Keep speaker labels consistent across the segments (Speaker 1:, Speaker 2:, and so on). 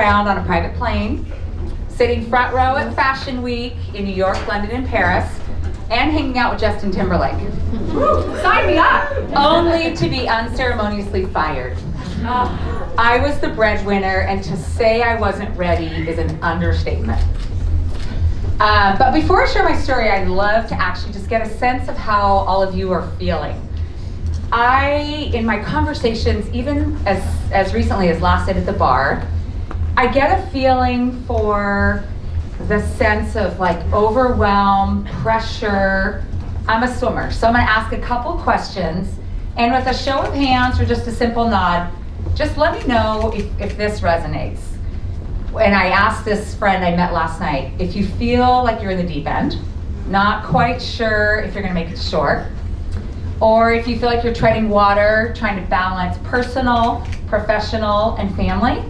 Speaker 1: around on a private plane, sitting front row at Fashion Week in New York, London, and Paris, and hanging out with Justin Timberlake.
Speaker 2: Sign me up!
Speaker 1: Only to be unceremoniously fired. I was the breadwinner, and to say I wasn't ready is an understatement. But before I share my story, I'd love to actually just get a sense of how all of you are feeling. In my conversations, even as recently as last night at the bar, I get a feeling for the sense of like overwhelm, pressure. I'm a swimmer, so I'm gonna ask a couple questions, and with a show of hands or just a simple nod, just let me know if this resonates. And I asked this friend I met last night, if you feel like you're in the deep end, not quite sure if you're gonna make it short, or if you feel like you're treading water, trying to balance personal, professional, and family,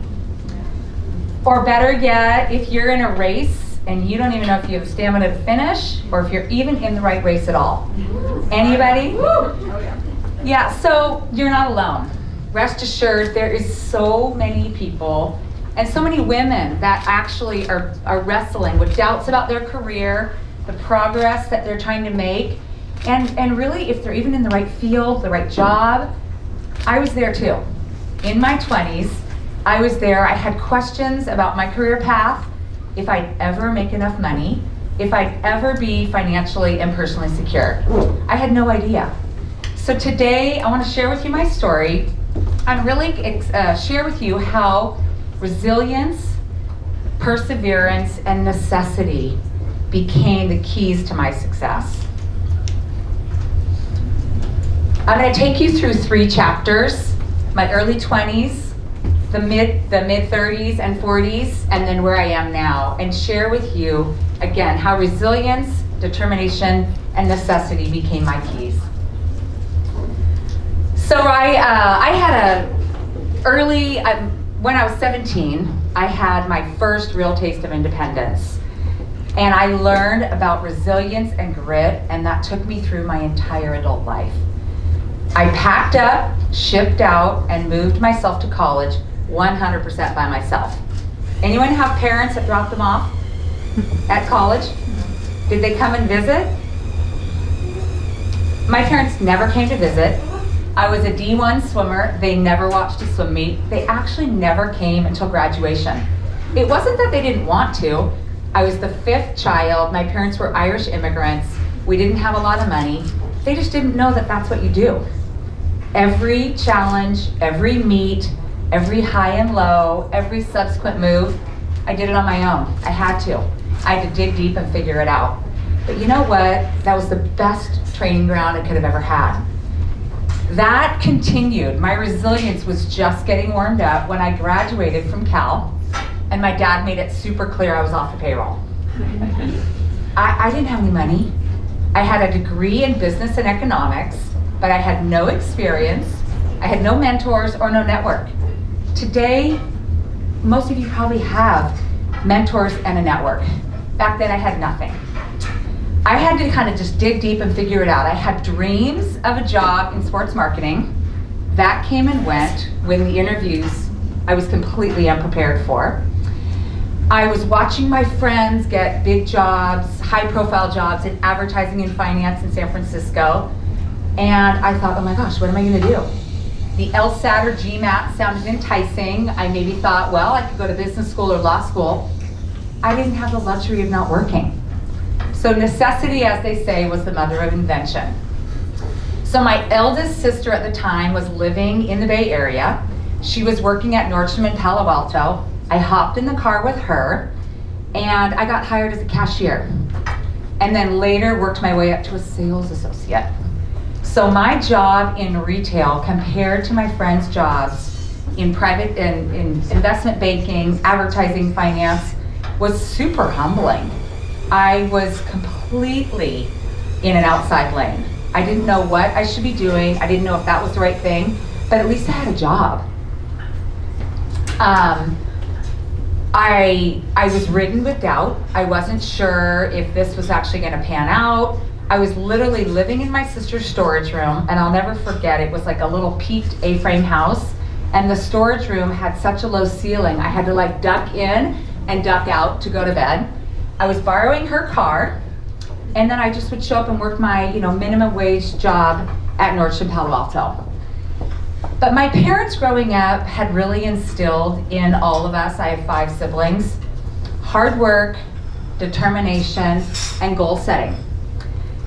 Speaker 1: or better yet, if you're in a race and you don't even know if you have stamina to finish, or if you're even in the right race at all. Anybody? Yeah, so you're not alone. Rest assured, there is so many people and so many women that actually are wrestling with doubts about their career, the progress that they're trying to make, and really if they're even in the right field, the right job. I was there too. In my 20s, I was there. I had questions about my career path, if I'd ever make enough money, if I'd ever be financially and personally secure. I had no idea. So today I want to share with you my story and really share with you how resilience, perseverance, and necessity became the keys to my success. I'm going to take you through 3 chapters: my early 20s, the mid 30s and 40s, and then where I am now, and share with you again how resilience, determination, and necessity became my keys. So I had when I was 17, I had my first real taste of independence. And I learned about resilience and grit, and that took me through my entire adult life. I packed up, shipped out, and moved myself to college 100% by myself. Anyone have parents that dropped them off at college? Did they come and visit? My parents never came to visit. I was a D1 swimmer. They never watched a swim meet. They actually never came until graduation. It wasn't that they didn't want to. I was the 5th child. My parents were Irish immigrants. We didn't have a lot of money. They just didn't know that that's what you do. Every challenge, every meet, every high and low, every subsequent move, I did it on my own. I had to. I had to dig deep and figure it out. But you know what? That was the best training ground I could have ever had. That continued. My resilience was just getting warmed up when I graduated from Cal, and my dad made it super clear I was off the payroll. I didn't have any money. I had a degree in business and economics, but I had no experience. I had no mentors or no network. Today, most of you probably have mentors and a network. Back then I had nothing. I had to kind of just dig deep and figure it out. I had dreams of a job in sports marketing. That came and went when the interviews I was completely unprepared for. I was watching my friends get big jobs, high profile jobs in advertising and finance in San Francisco. And I thought, oh my gosh, what am I gonna do? The LSAT or GMAT sounded enticing. I maybe thought, well, I could go to business school or law school. I didn't have the luxury of not working. So necessity, as they say, was the mother of invention. So my eldest sister at the time was living in the Bay Area. She was working at Nordstrom in Palo Alto. I hopped in the car with her, and I got hired as a cashier. And then later worked my way up to a sales associate. So my job in retail compared to my friends' jobs in private in investment banking, advertising, finance was super humbling. I was completely in an outside lane. I didn't know what I should be doing. I didn't know if that was the right thing, but at least I had a job. I was ridden with doubt. I wasn't sure if this was actually gonna pan out. I was literally living in my sister's storage room, and I'll never forget, it was like a little peaked A-frame house, And the storage room had such a low ceiling, I had to like duck in and duck out to go to bed. I was borrowing her car, and then I just would show up and work my minimum wage job at Nordstrom Palo Alto. But my parents growing up had really instilled in all of us, I have 5 siblings, hard work, determination, and goal setting.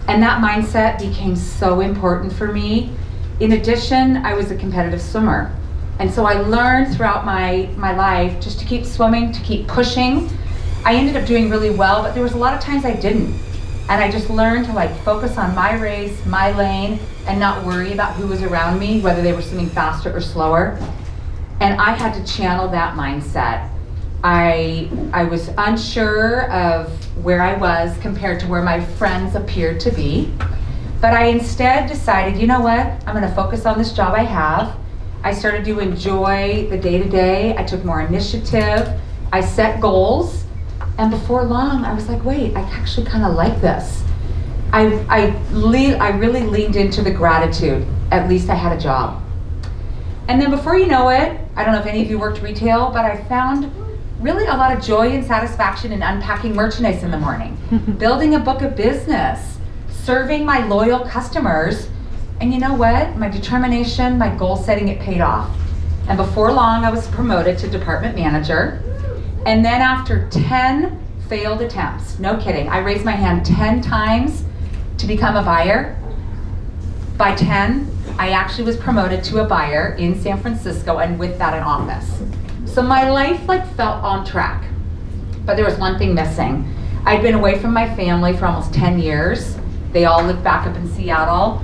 Speaker 1: And that mindset became so important for me. In addition, I was a competitive swimmer. And so I learned throughout my life just to keep swimming, to keep pushing. I ended up doing really well, but there was a lot of times I didn't. And I just learned to like focus on my race, my lane, and not worry about who was around me, whether they were swimming faster or slower. And I had to channel that mindset. I was unsure of where I was compared to where my friends appeared to be. But I instead decided, you know what? I'm gonna focus on this job I have. I started to enjoy the day-to-day. I took more initiative. I set goals. And before long, I was like, wait, I actually kind of like this. I really leaned into the gratitude. At least I had a job. And then before you know it, I don't know if any of you worked retail, but I found really a lot of joy and satisfaction in unpacking merchandise in the morning, building a book of business, serving my loyal customers. And you know what? My determination, my goal setting, it paid off. And before long, I was promoted to department manager. And then after 10 failed attempts, no kidding, I raised my hand 10 times to become a buyer. By 10, I actually was promoted to a buyer in San Francisco, and with that, an office. So my life felt on track, but there was one thing missing. I'd been away from my family for almost 10 years. They all lived back up in Seattle.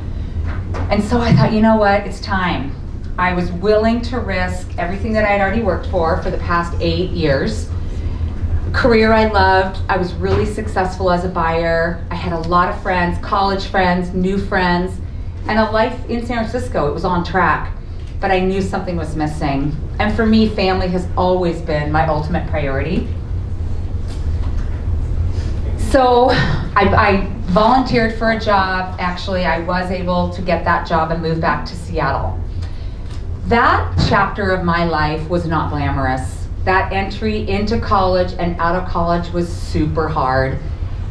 Speaker 1: And so I thought, you know what, it's time. I was willing to risk everything that I had already worked for the past 8 years. Career I loved. I was really successful as a buyer. I had a lot of friends, college friends, new friends, and a life in San Francisco. It was on track, but I knew something was missing. And for me, family has always been my ultimate priority. So I volunteered for a job. Actually, I was able to get that job and move back to Seattle. That chapter of my life was not glamorous. That entry into college and out of college was super hard.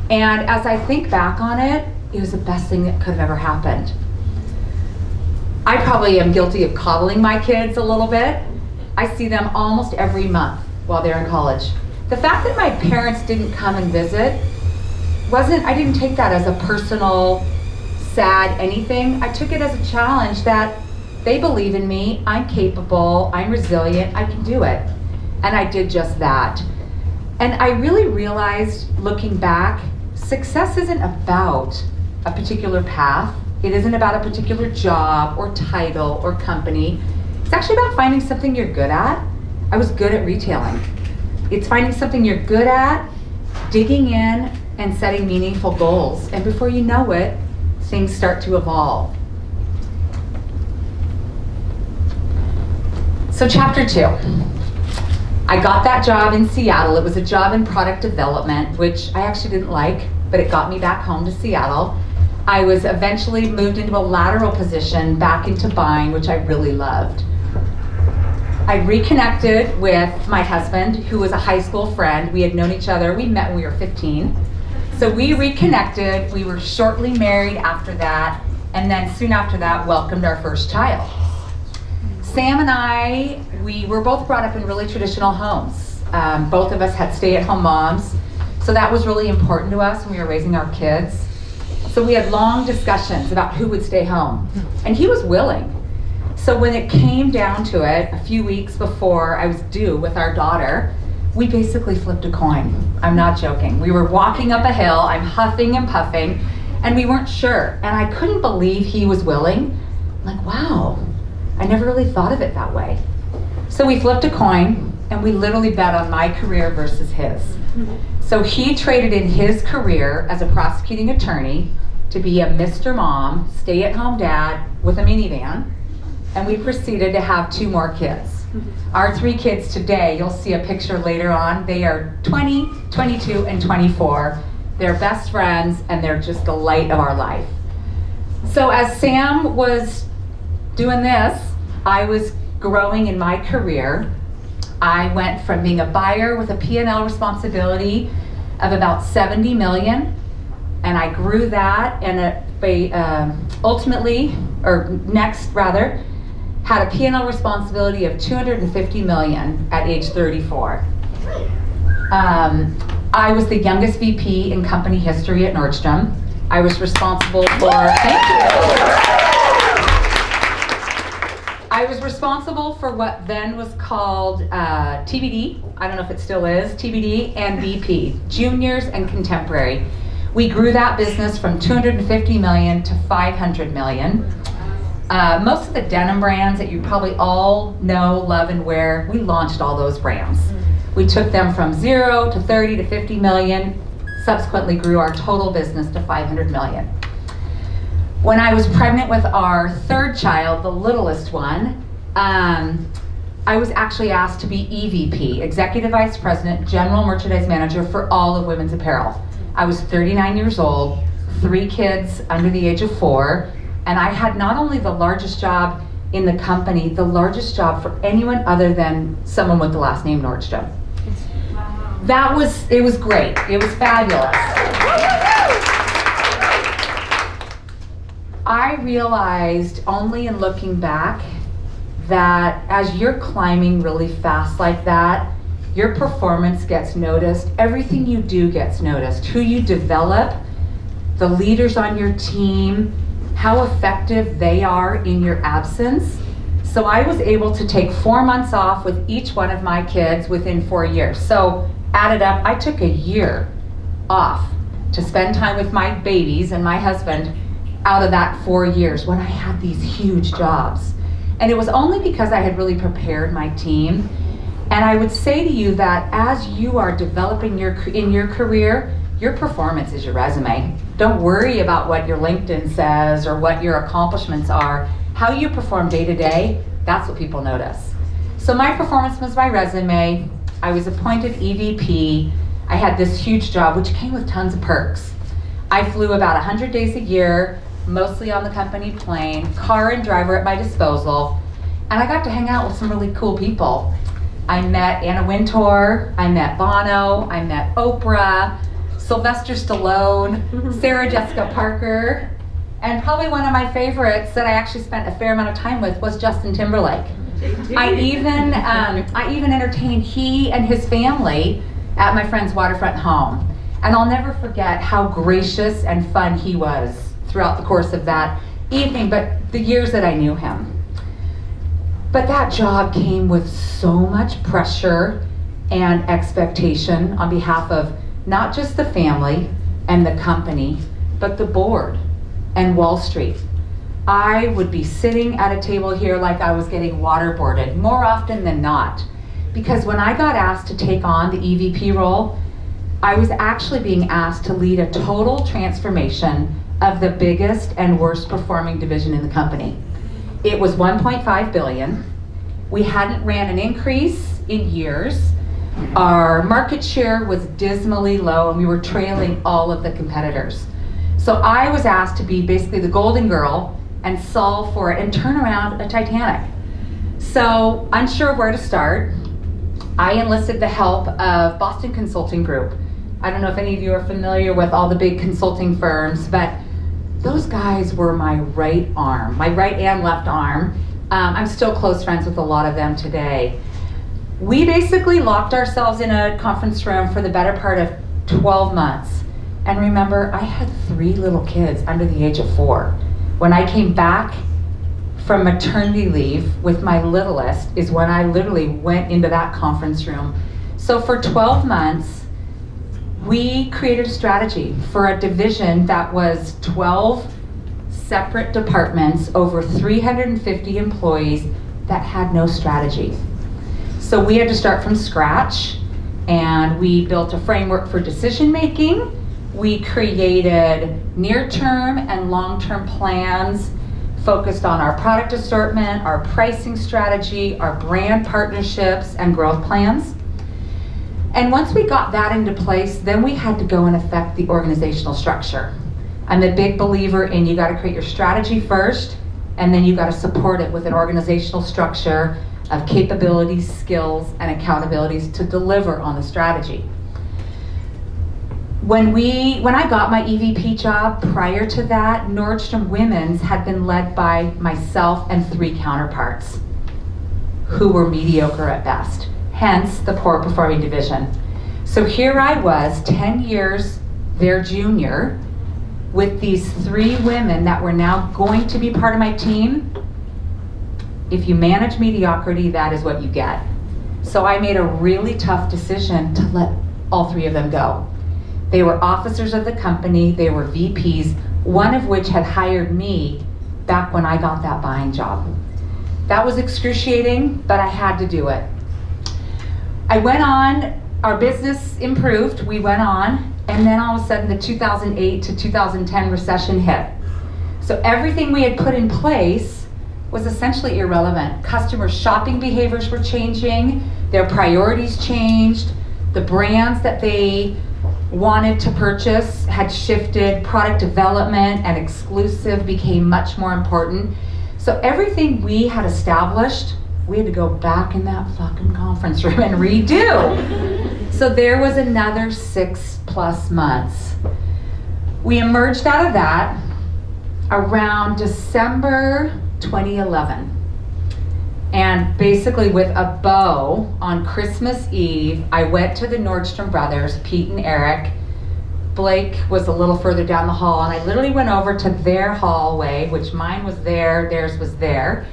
Speaker 1: And as I think back on it, it was the best thing that could have ever happened. I probably am guilty of coddling my kids a little bit. I see them almost every month while they're in college. The fact that my parents didn't come and visit I didn't take that as a personal, sad anything. I took it as a challenge that they believe in me, I'm capable, I'm resilient, I can do it. And I did just that. And I really realized, looking back, success isn't about a particular path. It isn't about a particular job or title or company. It's actually about finding something you're good at. I was good at retailing. It's finding something you're good at, digging in, and setting meaningful goals. And before you know it, things start to evolve. So chapter 2. I got that job in Seattle. It was a job in product development, which I actually didn't like, but it got me back home to Seattle. I was eventually moved into a lateral position back into buying, which I really loved. I reconnected with my husband, who was a high school friend. We had known each other. We met when we were 15. So we reconnected. We were shortly married after that, and then soon after that, welcomed our first child. Sam and I, we were both brought up in really traditional homes. Both of us had stay-at-home moms, so that was really important to us when we were raising our kids. So we had long discussions about who would stay home, and he was willing. So when it came down to it, a few weeks before I was due with our daughter, we basically flipped a coin. I'm not joking. We were walking up a hill, I'm huffing and puffing, and we weren't sure. And I couldn't believe he was willing. I'm like, wow, I never really thought of it that way. So we flipped a coin, and we literally bet on my career versus his. So he traded in his career as a prosecuting attorney to be a Mr. Mom, stay-at-home dad with a minivan, and we proceeded to have 2 more kids. Our 3 kids today, you'll see a picture later on, they are 20, 22, and 24. They're best friends, and they're just the light of our life. So as Sam was doing this, I was growing in my career, I went from being a buyer with a P&L responsibility of about 70 million, and I grew that, and had a P&L responsibility of 250 million at age 34. I was the youngest VP in company history at Nordstrom. I was responsible for, thank you. I was responsible for what then was called TBD, I don't know if it still is, TBD and VP, juniors and contemporary. We grew that business from 250 million to 500 million. Most of the denim brands that you probably all know, love, and wear, we launched all those brands. We took them from 0 to 30 to 50 million, subsequently grew our total business to 500 million. When I was pregnant with our third child, the littlest one, I was actually asked to be EVP, Executive Vice President, General Merchandise Manager for all of women's apparel. I was 39 years old, 3 kids under the age of 4, and I had not only the largest job in the company, the largest job for anyone other than someone with the last name Nordstrom. It was great, it was fabulous. I realized only in looking back that as you're climbing really fast like that, your performance gets noticed, everything you do gets noticed, who you develop, the leaders on your team, how effective they are in your absence. So I was able to take 4 months off with each one of my kids within 4 years. So added up, I took a year off to spend time with my babies and my husband out of that 4 years when I had these huge jobs. And it was only because I had really prepared my team. And I would say to you that as you are developing in your career, your performance is your resume. Don't worry about what your LinkedIn says or what your accomplishments are. How you perform day to day, that's what people notice. So my performance was my resume. I was appointed EVP. I had this huge job, which came with tons of perks. I flew about 100 days a year, mostly on the company plane, car and driver at my disposal, and I got to hang out with some really cool people. I met Anna Wintour, I met Bono, I met Oprah, Sylvester Stallone, Sarah Jessica Parker, and probably one of my favorites that I actually spent a fair amount of time with was Justin Timberlake. I even entertained he and his family at my friend's waterfront home. And I'll never forget how gracious and fun he was throughout the course of that evening, but the years that I knew him. But that job came with so much pressure and expectation on behalf of not just the family and the company, but the board and Wall Street. I would be sitting at a table here like I was getting waterboarded more often than not, because when I got asked to take on the EVP role, I was actually being asked to lead a total transformation of the biggest and worst performing division in the company. It was 1.5 billion. We hadn't ran an increase in years. Our market share was dismally low and we were trailing all of the competitors. So I was asked to be basically the golden girl and solve for it and turn around a Titanic. So unsure of where to start, I enlisted the help of Boston Consulting Group. I don't know if any of you are familiar with all the big consulting firms, but those guys were my right arm, my right and left arm. I'm still close friends with a lot of them today. We basically locked ourselves in a conference room for the better part of 12 months. And remember, I had 3 little kids under the age of 4. When I came back from maternity leave with my littlest is when I literally went into that conference room. So for 12 months, we created a strategy for a division that was 12 separate departments, over 350 employees that had no strategy. So we had to start from scratch, and we built a framework for decision making. We created near-term and long-term plans focused on our product assortment, our pricing strategy, our brand partnerships, and growth plans. And once we got that into place, then we had to go and affect the organizational structure. I'm a big believer in you gotta create your strategy first, and then you gotta support it with an organizational structure of capabilities, skills, and accountabilities to deliver on the strategy. When I got my EVP job, prior to that, Nordstrom Women's had been led by myself and 3 counterparts who were mediocre at best, hence the poor performing division. So here I was, 10 years their junior, with these 3 women that were now going to be part of my team. If you manage mediocrity, that is what you get. So I made a really tough decision to let all 3 of them go. They were officers of the company, they were VPs, one of which had hired me back when I got that buying job. That was excruciating, but I had to do it. I went on, our business improved, we went on, and then all of a sudden the 2008 to 2010 recession hit. So everything we had put in place was essentially irrelevant. Customer shopping behaviors were changing, their priorities changed, the brands that they wanted to purchase had shifted, product development and exclusive became much more important. So everything we had established, we had to go back in that fucking conference room and redo. So there was another 6+ months. We emerged out of that around December 2011. And basically with a bow on Christmas Eve, I went to the Nordstrom brothers, Pete and Eric. Blake was a little further down the hall, and I literally went over to their hallway, which mine was there, theirs was there.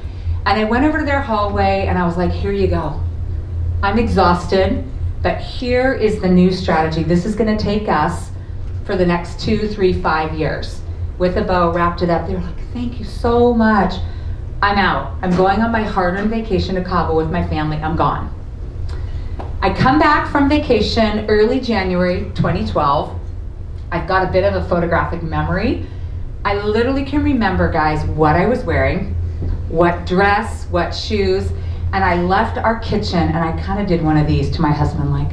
Speaker 1: And I went over to their hallway and I was like, here you go. I'm exhausted, but here is the new strategy. This is gonna take us for the next 2, 3, 5 years. With a bow, wrapped it up. They were like, thank you so much. I'm out. I'm going on my hard-earned vacation to Cabo with my family. I'm gone. I come back from vacation early January 2012. I've got a bit of a photographic memory. I literally can remember, guys, what I was wearing, what dress, what shoes, and I left our kitchen and I kind of did one of these to my husband, like,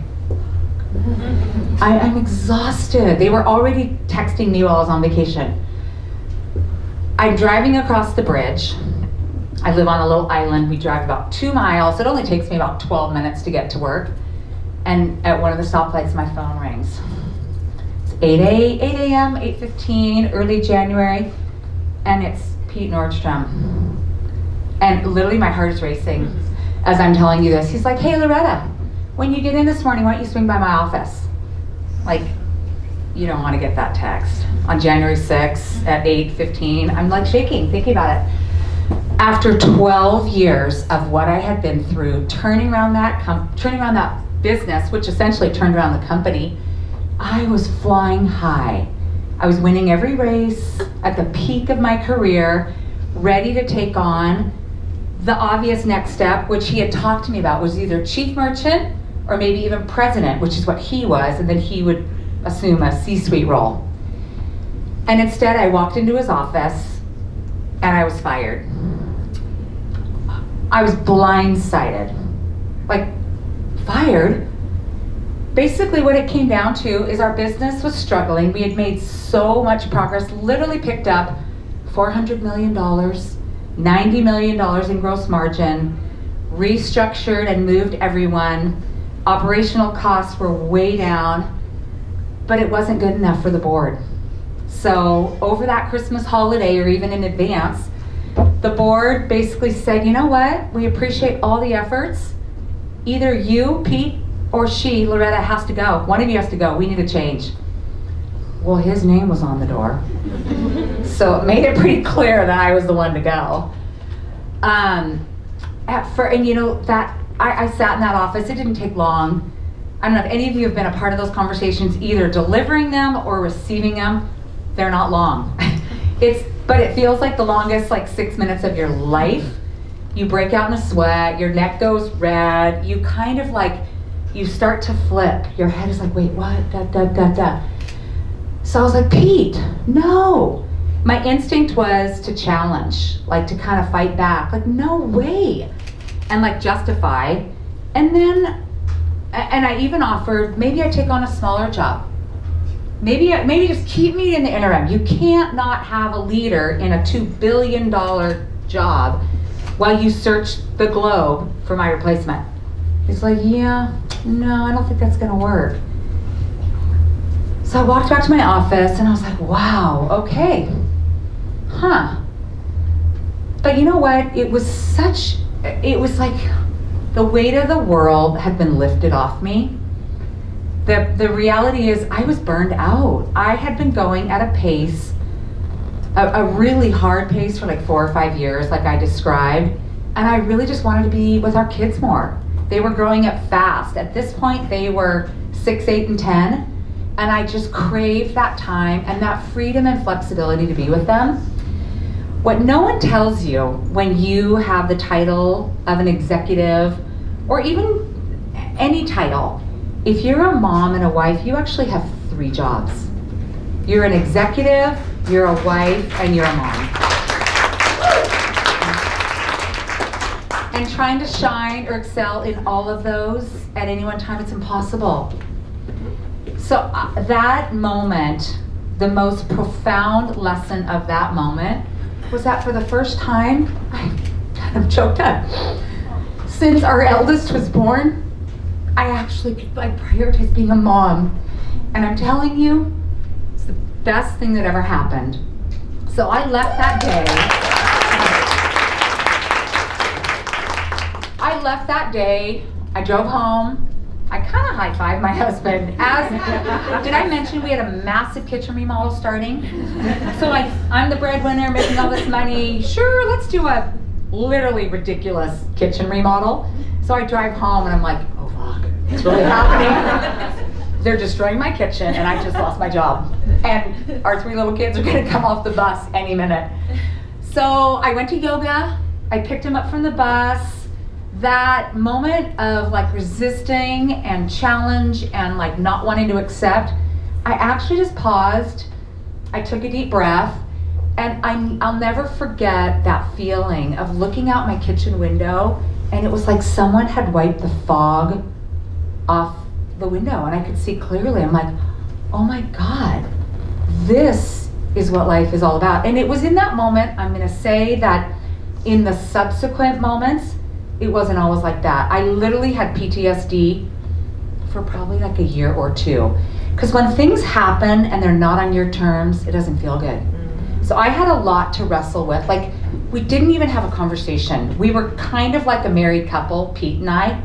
Speaker 1: I'm exhausted. They were already texting me while I was on vacation. I'm driving across the bridge. I live on a little island. We drive about 2 miles. It only takes me about 12 minutes to get to work. And at one of the stoplights, my phone rings. It's 8 a.m., 8:15, early January, and it's Pete Nordstrom. And literally my heart is racing as I'm telling you this. He's like, hey Loretta, when you get in this morning, why don't you swing by my office? Like, you don't want to get that text. On January 6th at 8:15, I'm like shaking, thinking about it. After 12 years of what I had been through, turning around that business, which essentially turned around the company, I was flying high. I was winning every race at the peak of my career, ready to take on the obvious next step, which he had talked to me about, was either chief merchant or maybe even president, which is what he was, and then he would assume a C-suite role. And instead I walked into his office and I was fired. I was blindsided. Like, fired? Basically what it came down to is our business was struggling. We had made so much progress, literally picked up $400 million, $90 million in gross margin, restructured and moved everyone. Operational costs were way down, but it wasn't good enough for the board. So over that Christmas holiday, or even in advance, the board basically said, you know what, we appreciate all the efforts. Either you, Pete, or she, Loretta, has to go. One of you has to go. We need a change. Well, his name was on the door. So it made it pretty clear that I was the one to go. And you know, that I sat in that office. It didn't take long. I don't know if any of you have been a part of those conversations, either delivering them or receiving them. They're not long. But it feels like the longest, like 6 minutes of your life. You break out in a sweat, your neck goes red, you kind of like, you start to flip. Your head is like, wait, what? So I was like, Pete, no. My instinct was to challenge, like to kind of fight back, like no way. And like justify. And I even offered, maybe I take on a smaller job. Maybe just keep me in the interim. You can't not have a leader in a $2 billion job while you search the globe for my replacement. He's like, yeah, no, I don't think that's gonna work. So I walked back to my office and I was like, wow, okay, huh. But you know what, it was like the weight of the world had been lifted off me. The reality is I was burned out. I had been going at a pace, a really hard pace for like 4 or 5 years, like I described, and I really just wanted to be with our kids more. They were growing up fast. At this point, they were 6, 8, and 10, and I just craved that time and that freedom and flexibility to be with them. What no one tells you when you have the title of an executive, or even any title, if you're a mom and a wife, you actually have 3 jobs. You're an executive, you're a wife, and you're a mom. And trying to shine or excel in all of those at any one time, it's impossible. So that moment, the most profound lesson of that moment was that for the first time, I kind of choked up. Since our eldest was born, I prioritized being a mom. And I'm telling you, it's the best thing that ever happened. So I left that day. I drove home. I kind of high-fived my husband. Did I mention we had a massive kitchen remodel starting? So I'm the breadwinner making all this money. Sure, let's do a literally ridiculous kitchen remodel. So I drive home and I'm like, oh fuck, it's really happening. They're destroying my kitchen and I just lost my job. And our 3 little kids are gonna come off the bus any minute. So I went to yoga, I picked him up from the bus. That moment of like resisting and challenge and like not wanting to accept, I actually just paused, I took a deep breath, and I'll never forget that feeling of looking out my kitchen window and it was like someone had wiped the fog off the window and I could see clearly. I'm like, oh my God, this is what life is all about. And it was in that moment, I'm gonna say that in the subsequent moments, it wasn't always like that. I literally had PTSD for probably like a year or 2. Because when things happen and they're not on your terms, it doesn't feel good. So I had a lot to wrestle with. Like, we didn't even have a conversation. We were kind of like a married couple, Pete and I.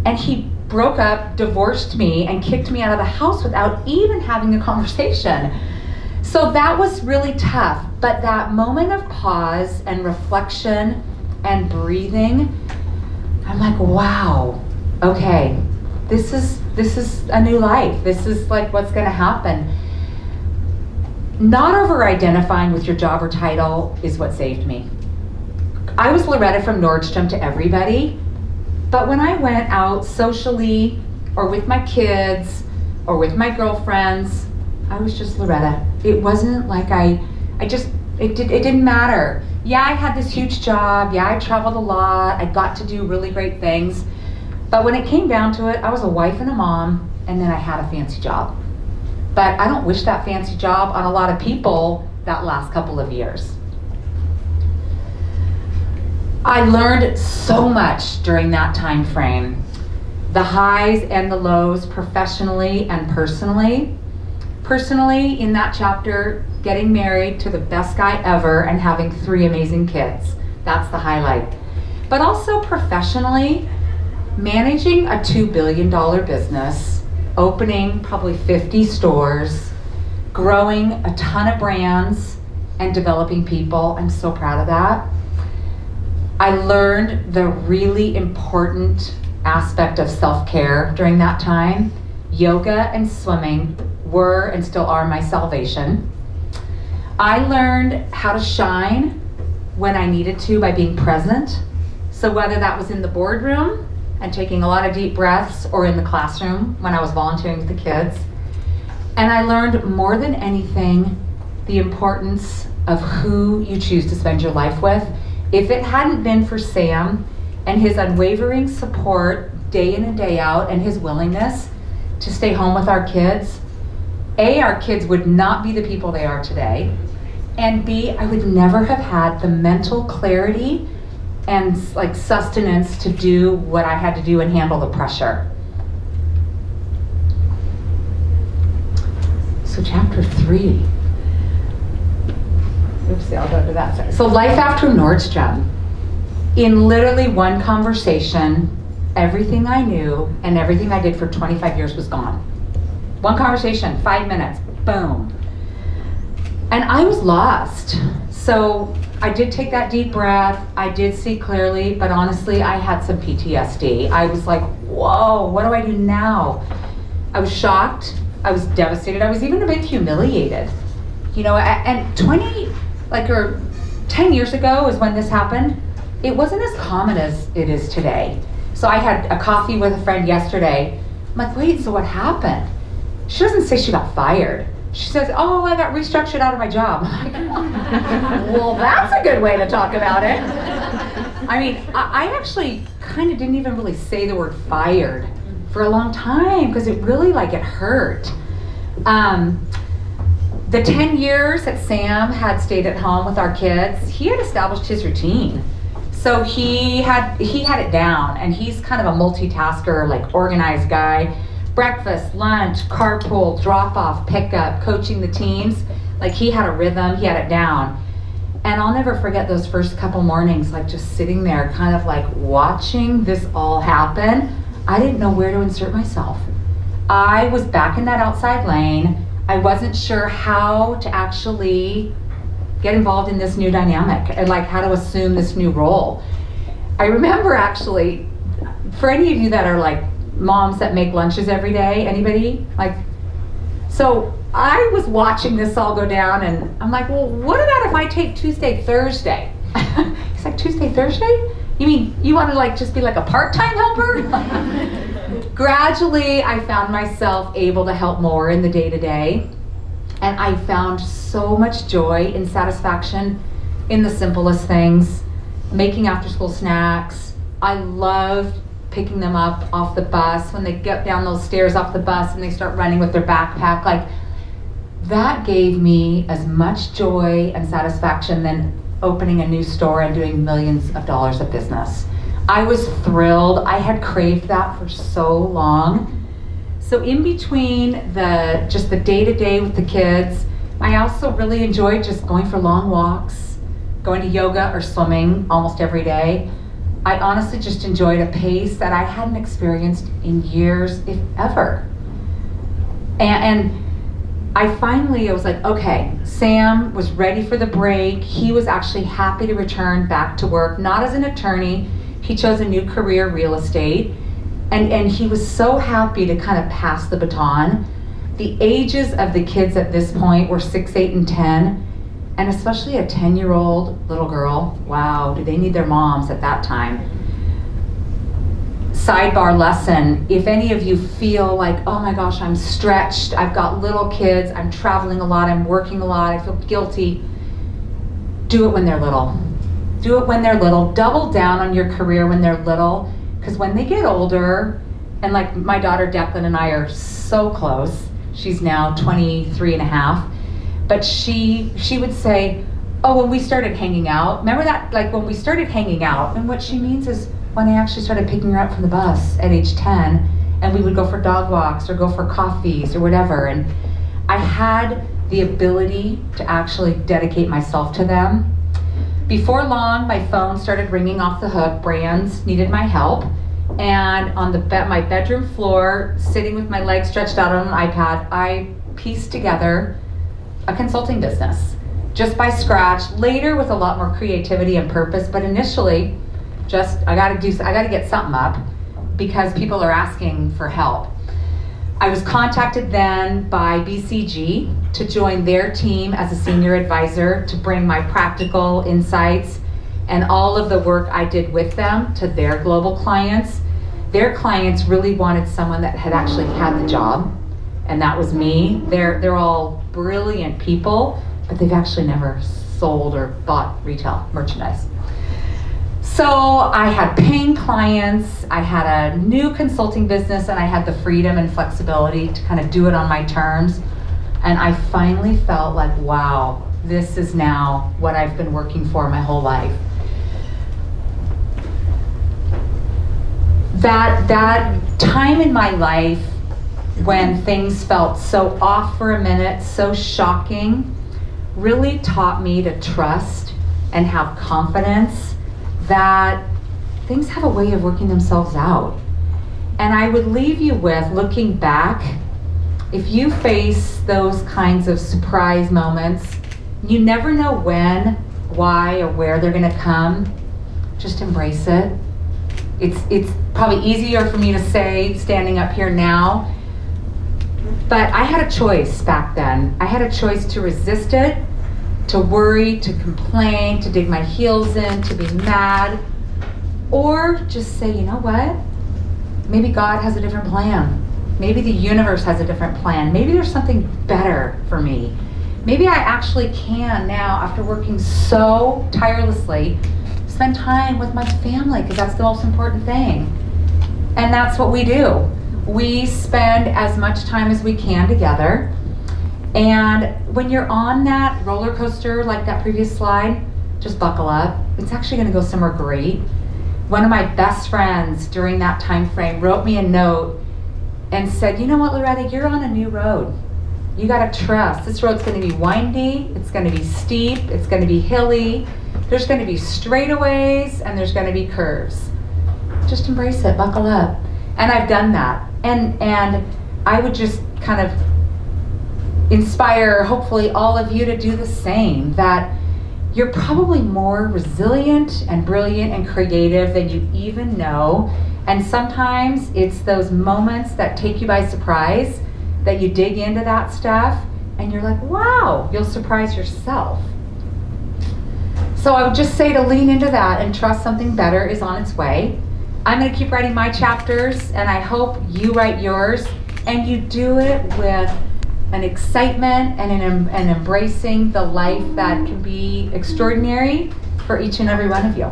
Speaker 1: And he broke up, divorced me, and kicked me out of the house without even having a conversation. So that was really tough. But that moment of pause and reflection and breathing, I'm like, wow, okay, this is a new life. This is like what's gonna happen. Not over-identifying with your job or title is what saved me. I was Loretta from Nordstrom to everybody, but when I went out socially or with my kids or with my girlfriends, I was just Loretta. It wasn't like it didn't matter. Yeah, I had this huge job. Yeah, I traveled a lot. I got to do really great things. But when it came down to it, I was a wife and a mom, and then I had a fancy job. But I don't wish that fancy job on a lot of people that last couple of years. I learned so much during that time frame. The highs and the lows professionally and personally. Personally, in that chapter, getting married to the best guy ever and having 3 amazing kids. That's the highlight. But also professionally, managing a $2 billion business, opening probably 50 stores, growing a ton of brands, and developing people. I'm so proud of that. I learned the really important aspect of self-care during that time. Yoga and swimming were and still are my salvation. I learned how to shine when I needed to by being present. So whether that was in the boardroom and taking a lot of deep breaths or in the classroom when I was volunteering with the kids. And I learned more than anything the importance of who you choose to spend your life with. If it hadn't been for Sam and his unwavering support day in and day out and his willingness to stay home with our kids, A, our kids would not be the people they are today, and B, I would never have had the mental clarity and like sustenance to do what I had to do and handle the pressure. So chapter 3. Oopsie, I'll go to that side. So life after Nordstrom. In literally one conversation, everything I knew and everything I did for 25 years was gone. One conversation, 5 minutes, boom. And I was lost. So I did take that deep breath. I did see clearly, but honestly, I had some PTSD. I was like, whoa, what do I do now? I was shocked. I was devastated. I was even a bit humiliated. You know, and 10 years ago is when this happened. It wasn't as common as it is today. So I had a coffee with a friend yesterday. I'm like, wait, so what happened? She doesn't say she got fired. She says, oh, I got restructured out of my job. I'm like, well, that's a good way to talk about it. I mean, I actually kind of didn't even really say the word fired for a long time because it really, it hurt. The 10 years that Sam had stayed at home with our kids, he had established his routine. So he had it down, and he's kind of a multitasker, organized guy. Breakfast, lunch, carpool, drop off, pickup, coaching the teams. He had a rhythm, he had it down. And I'll never forget those first couple mornings, just sitting there kind of watching this all happen. I didn't know where to insert myself. I was back in that outside lane. I wasn't sure how to actually get involved in this new dynamic and how to assume this new role. I remember actually, for any of you that are moms that make lunches every day, anybody? So I was watching this all go down, and I'm like, well, what about if I take Tuesday, Thursday? He's like, Tuesday, Thursday? You mean you want to just be a part-time helper? Gradually, I found myself able to help more in the day-to-day, and I found so much joy and satisfaction in the simplest things, making after-school snacks. I loved picking them up off the bus when they get down those stairs off the bus and they start running with their backpack. That gave me as much joy and satisfaction than opening a new store and doing millions of dollars of business. I was thrilled. I had craved that for so long. So in between just the day-to-day with the kids, I also really enjoyed just going for long walks, going to yoga or swimming almost every day. I honestly just enjoyed a pace that I hadn't experienced in years, if ever. And I was like, okay, Sam was ready for the break. He was actually happy to return back to work, not as an attorney. He chose a new career, real estate. And he was so happy to kind of pass the baton. The ages of the kids at this point were 6, 8, and 10. And especially a 10-year-old little girl, wow, do they need their moms at that time. Sidebar lesson, if any of you feel oh my gosh, I'm stretched, I've got little kids, I'm traveling a lot, I'm working a lot, I feel guilty, do it when they're little. Do it when they're little. Double down on your career when they're little, because when they get older, and my daughter Declan and I are so close, she's now 23 and a half, but she would say, oh, when we started hanging out, remember that, when we started hanging out, and what she means is when I actually started picking her up from the bus at age 10, and we would go for dog walks or go for coffees or whatever, and I had the ability to actually dedicate myself to them. Before long, my phone started ringing off the hook. Brands needed my help, and on my bedroom floor, sitting with my legs stretched out on an iPad, I pieced together a consulting business, just by scratch, later with a lot more creativity and purpose, but initially, I gotta get something up because people are asking for help. I was contacted then by BCG to join their team as a senior advisor to bring my practical insights and all of the work I did with them to their global clients. Their clients really wanted someone that had actually had the job, and that was me. They're all brilliant people, but they've actually never sold or bought retail merchandise. So I had paying clients, I had a new consulting business, and I had the freedom and flexibility to kind of do it on my terms. And I finally felt wow, this is now what I've been working for my whole life. that time in my life when things felt so off for a minute, so shocking, really taught me to trust and have confidence that things have a way of working themselves out. And I would leave you with, looking back, if you face those kinds of surprise moments, you never know when, why, or where they're gonna come, just embrace it. It's probably easier for me to say standing up here now, but I had a choice back then. I had a choice to resist it, to worry, to complain, to dig my heels in, to be mad, or just say, you know what? Maybe God has a different plan. Maybe the universe has a different plan. Maybe there's something better for me. Maybe I actually can now, after working so tirelessly, spend time with my family, because that's the most important thing. And that's what we do. We spend as much time as we can together. And when you're on that roller coaster, like that previous slide, just buckle up. It's actually gonna go somewhere great. One of my best friends during that time frame wrote me a note and said, you know what, Loretta, you're on a new road. You gotta trust. This road's gonna be windy, it's gonna be steep, it's gonna be hilly, there's gonna be straightaways, and there's gonna be curves. Just embrace it, buckle up. And I've done that. And I would just kind of inspire, hopefully, all of you to do the same, that you're probably more resilient and brilliant and creative than you even know. And sometimes it's those moments that take you by surprise that you dig into that stuff and you're like, wow, you'll surprise yourself. So I would just say to lean into that and trust something better is on its way. I'm going to keep writing my chapters, and I hope you write yours, and you do it with an excitement and an embracing the life that can be extraordinary for each and every one of you.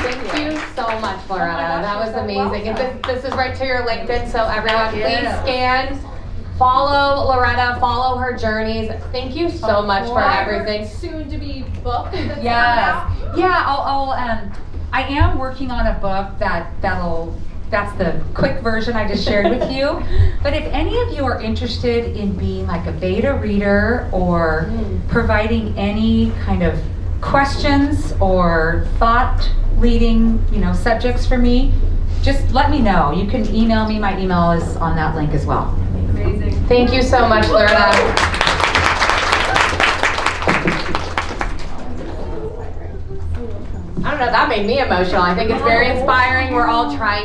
Speaker 3: Thank you so much, Loretta. That was amazing. And this is right to your LinkedIn, so everyone please scan, follow Loretta, follow her journeys. Thank you so much for everything.
Speaker 2: Soon to be book.
Speaker 1: Yeah, I am working on a book that's the quick version I just shared with you. But if any of you are interested in being like a beta reader or providing any kind of questions or thought leading, subjects for me, just let me know. You can email me. My email is on that link as well.
Speaker 2: Amazing.
Speaker 3: Thank you so much, Loretta. I don't know, that made me emotional. I think it's very inspiring. We're all trying